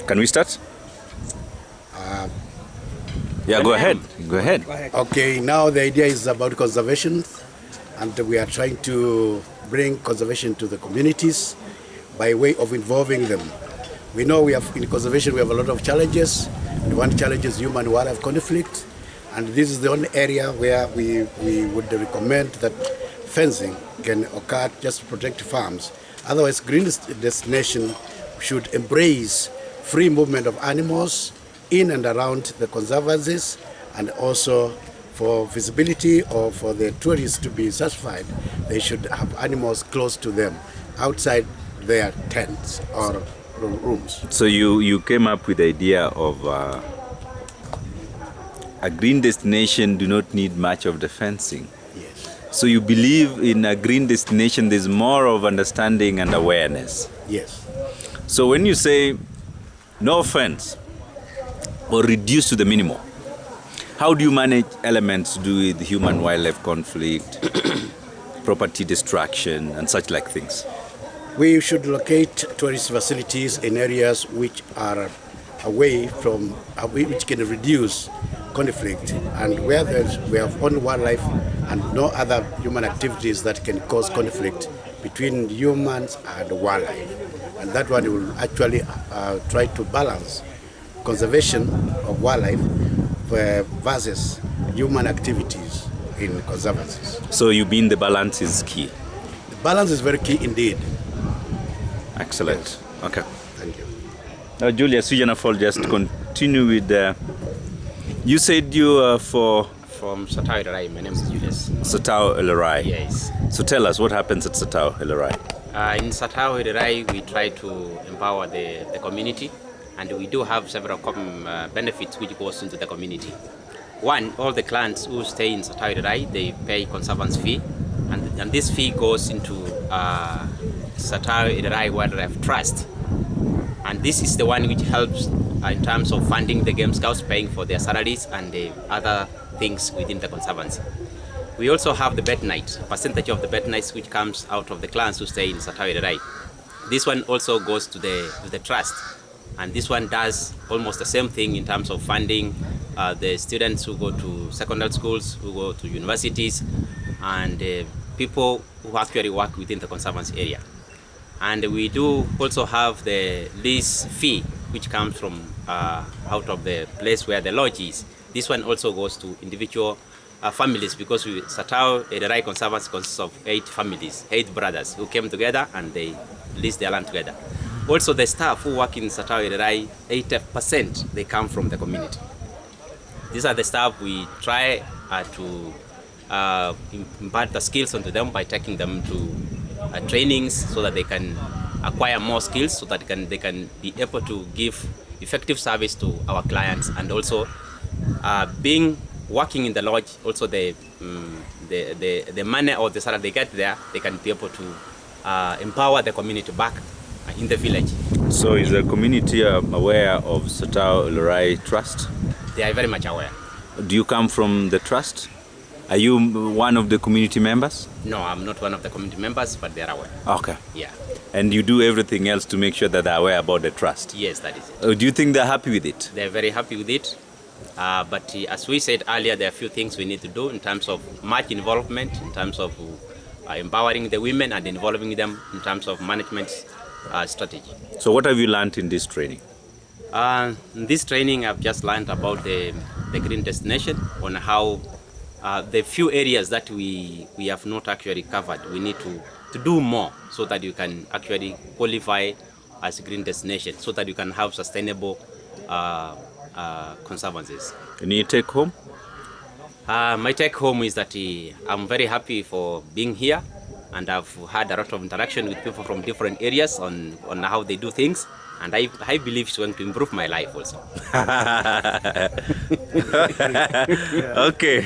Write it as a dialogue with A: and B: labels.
A: Can we start? Yeah, go ahead. Go ahead.
B: Okay, now the idea is about conservation, and we are trying to bring conservation to the communities by way of involving them. We know in conservation we have a lot of challenges, and one challenge is human-wildlife conflict, and this is the only area where we would recommend that fencing can occur just to protect farms. Otherwise, green destination should embrace free movement of animals in and around the conservancies, and also for visibility or for the tourists to be satisfied, they should have animals close to them, outside their tents or rooms.
A: So you came up with the idea of a green destination do not need much of the fencing.
B: Yes.
A: So you believe in a green destination there's more of understanding and awareness.
B: Yes.
A: So when you say no fence or reduce to the minimum, how do you manage elements to do with human-wildlife conflict, property destruction, and such like things?
B: We should locate tourist facilities in areas which are away from, which can reduce conflict, and where we have only wildlife and no other human activities that can cause conflict between humans and wildlife. And that one will actually try to balance conservation of wildlife versus human activities in conservancies.
A: So you mean the balance is key?
B: The balance is very key indeed.
A: Excellent.
B: Yes.
A: Okay.
B: Thank you.
A: Now, Julius, just continue with you said you are
C: from Satao Elerai. My name is Julius.
A: Satao Elerai.
C: Yes.
A: So tell us what happens at Satao Elerai.
C: In Satao Elerai, we try to empower the community, and we do have several benefits which goes into the community. One, all the clients who stay in Satao Elerai, they pay conservancy fee, and this fee goes into Satao Elerai Wildlife Trust. And this is the one which helps in terms of funding the game scouts, paying for their salaries and the other things within the conservancy. We also have the bed night, percentage of the bed nights which comes out of the clans who stay in Satao Elerai. This one also goes to the trust, and this one does almost the same thing in terms of funding the students who go to secondary schools, who go to universities, and people who actually work within the conservancy area. And we do also have the lease fee, which comes from out of the place where the lodge is. This one also goes to individual families, because Satao Elerai Conservancy consists of 8 families, 8 brothers who came together and they lease their land together. Also, the staff who work in Satao Elerai, 80% they come from the community. These are the staff we try to impart the skills onto them by taking them to trainings so that they can acquire more skills, so that they can be able to give effective service to our clients, and also working in the lodge, also the money or the salary they get there, they can be able to empower the community back in the village.
A: So is the community aware of Satao Elerai Trust?
C: They are very much aware.
A: Do you come from the trust? Are you one of the community members?
C: No, I'm not one of the community members, but they are aware.
A: Okay.
C: Yeah.
A: And you do everything else to make sure that they're aware about the trust?
C: Yes, that is it.
A: Do you think they're happy with it?
C: They're very happy with it. But as we said earlier, there are a few things we need to do in terms of much involvement, in terms of empowering the women and involving them in terms of management strategy.
A: So what have you learned in this training?
C: In this training, I've just learned about the green destination, on how the few areas that we have not actually covered, we need to do more so that you can actually qualify as a green destination, so that you can have sustainable conservancies.
A: And you take home?
C: My take home is that I'm very happy for being here, and I've had a lot of interaction with people from different areas on how they do things, and I believe it's going to improve my life also.
A: Okay.